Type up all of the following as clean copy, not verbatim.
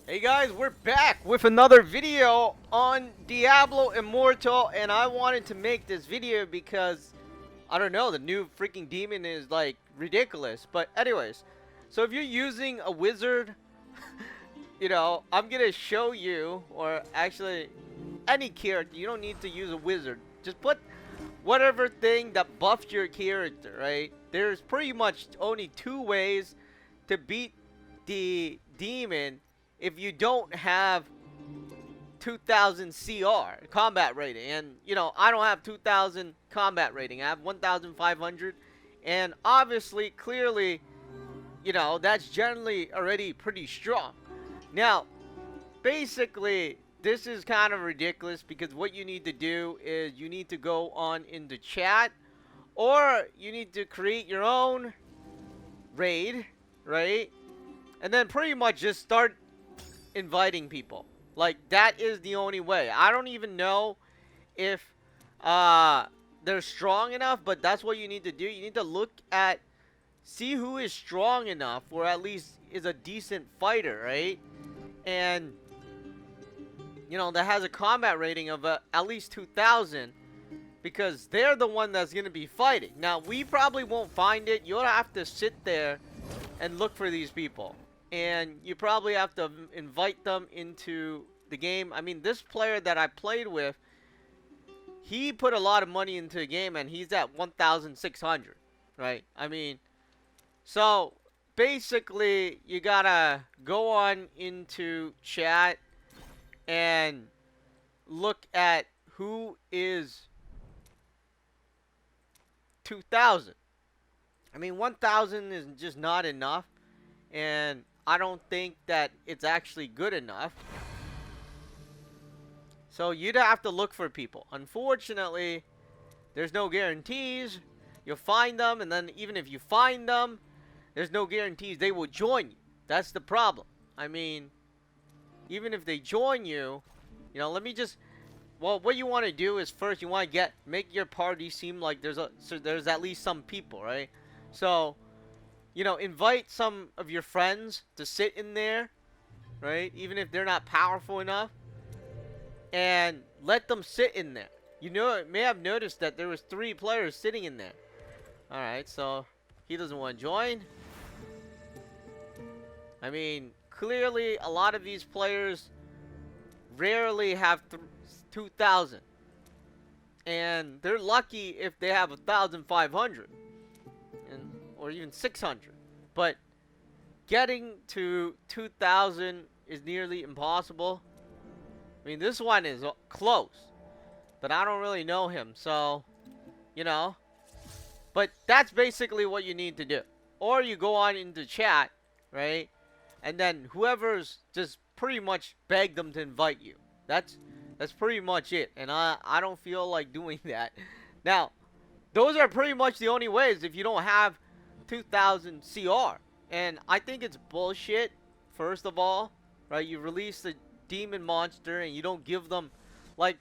Hey guys, we're back with another video on Diablo Immortal, and I wanted to make this video because I don't know, the new freaking demon is like ridiculous. But anyways, so if you're using a wizard, I'm gonna show you, or actually any character, you don't need to use a wizard. Just put whatever thing that buffs your character, right? There's pretty much only two ways to beat the demon if you don't have 2000 CR combat rating. And I don't have 2000 combat rating. I have 1500, and obviously, clearly, that's generally already pretty strong. Now, basically, this is kind of ridiculous because what you need to do is you need to go on into chat, or you need to create your own raid, right? And then pretty much just start inviting people. Like, that is the only way. I don't even know if they're strong enough, but that's what you need to do. You need to look at, see who is strong enough, or at least is a decent fighter, right? And that has a combat rating of at least 2000, because they're the one that's going to be fighting. Now, we probably won't find it. You'll have to sit there and look for these people, and you probably have to invite them into the game. I mean, this player that I played with, he put a lot of money into the game, and he's at 1,600, right? I mean, so basically, you gotta go on into chat and look at who is 2,000. I mean, 1,000 is just not enough, and I don't think that it's actually good enough. So you'd have to look for people. Unfortunately, there's no guarantees. You'll find them, and then even if you find them, there's no guarantees they will join you. That's the problem. I mean, even if they join you, let me just... Well, what you want to do is first you want to make your party seem like there's at least some people, right? So, invite some of your friends to sit in there, right? Even if they're not powerful enough, and let them sit in there. You may have noticed that there was 3 players sitting in there. All right, so he doesn't want to join. I mean, clearly a lot of these players rarely have 2,000, and they're lucky if they have 1,500, or even 600. But getting to 2,000 is nearly impossible. I mean, this one is close, but I don't really know him, so But that's basically what you need to do. Or you go on into chat, right? And then whoever's, just pretty much beg them to invite you. That's pretty much it. And I don't feel like doing that. Now, those are pretty much the only ways if you don't have 2,000 CR. And I think it's bullshit, first of all, right? You release the demon monster and you don't give them, like,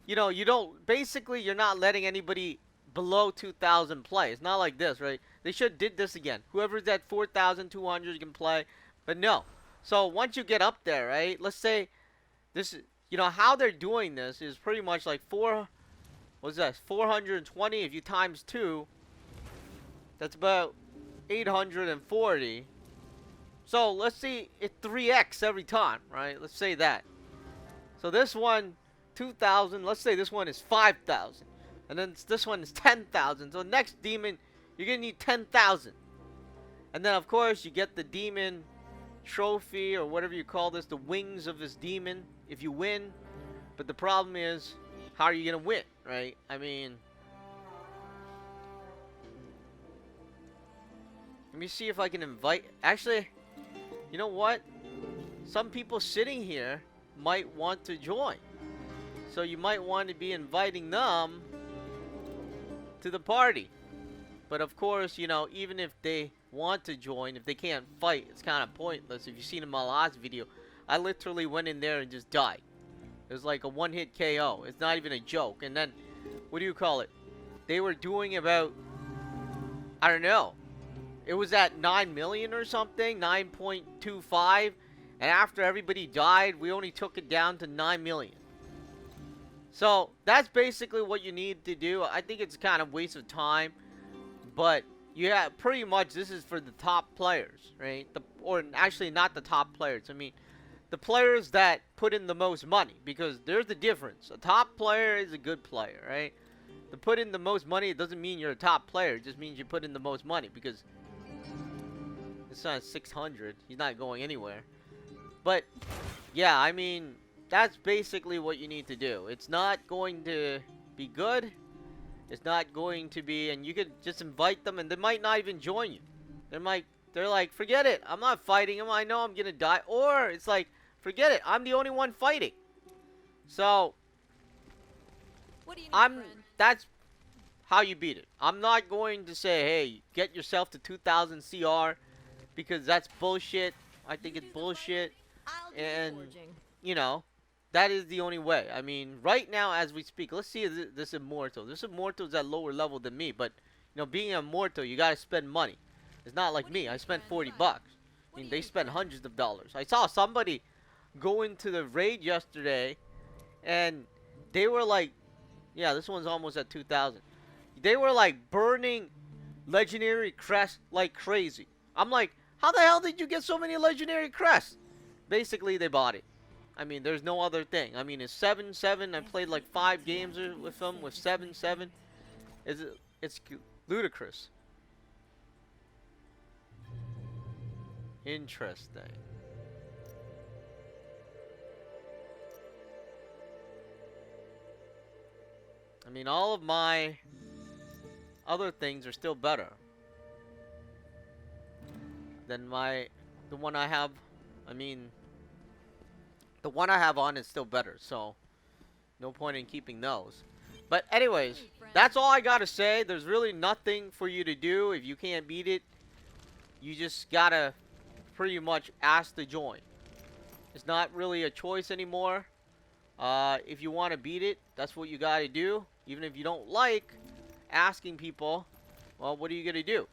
you don't, basically you're not letting anybody below 2,000 play. It's not like this, right? They should did this again. Whoever's at 4,200 can play, but no. So once you get up there, right? Let's say this is, how they're doing this is pretty much like 420. If you times 2, that's about 840. So let's see, it 3x every time, right? Let's say that. So this one, 2,000. Let's say this one is 5,000. And then this one is 10,000. So next demon, you're going to need 10,000. And then, of course, you get the demon trophy, or whatever you call this, the wings of this demon, if you win. But the problem is, how are you going to win, right? I mean, let me see if I can invite... Actually, you know what? Some people sitting here might want to join. So you might want to be inviting them to the party. But of course, even if they want to join, if they can't fight, it's kind of pointless. If you've seen in my last video, I literally went in there and just died. It was like a one-hit KO. It's not even a joke. And then, what do you call it? They were doing about, I don't know, it was at 9 million or something, 9.25, And after everybody died, we only took it down to 9 million. So that's basically what you need to do. I think it's kind of waste of time, but yeah, pretty much this is for the top players, right? Or actually not the top players. I mean, the players that put in the most money, because there's the difference. A top player is a good player, right? To put in the most money, it doesn't mean you're a top player. It just means you put in the most money, because it's not 600. He's not going anywhere. But yeah, I mean, that's basically what you need to do. It's not going to be good. It's not going to be, and you could just invite them, and they might not even join you. They're like, forget it. I'm not fighting him. I know I'm gonna die. Or it's like, forget it. I'm the only one fighting. So, What do you need, friend? that's how you beat it. I'm not going to say, hey, get yourself to 2000 CR, because that's bullshit. I think it's bullshit. I'll do And, the forging. you know, that is the only way. I mean, right now as we speak, let's see this Immortal. This Immortal is at lower level than me, but, you know, being an Immortal, you gotta spend money. It's not like me. I spent 40 bucks. I mean, they spend hundreds of dollars. I saw somebody go into the raid yesterday, and they were like, yeah, this one's almost at 2,000. They were like burning legendary crests like crazy. I'm like, how the hell did you get so many legendary crests? Basically, they bought it. I mean, there's no other thing. I mean, it's 7-7. I played like 5 games with them with 7-7. It's ludicrous. Interesting. I mean, all of my other things are still better than the one I have. I mean, the one I have on is still better, so no point in keeping those. But anyways, that's all I gotta say. There's really nothing for you to do. If you can't beat it, you just gotta pretty much ask to join. It's not really a choice anymore. If you want to beat it, that's what you gotta do. Even if you don't like asking people, well, what are you gonna do?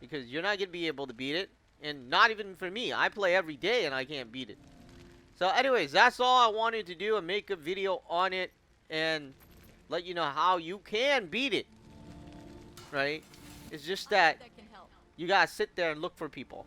Because you're not gonna be able to beat it. And not even for me. I play every day and I can't beat it. So anyways, that's all I wanted to do, and make a video on it and let you know how you can beat it. Right? It's just that you gotta sit there and look for people.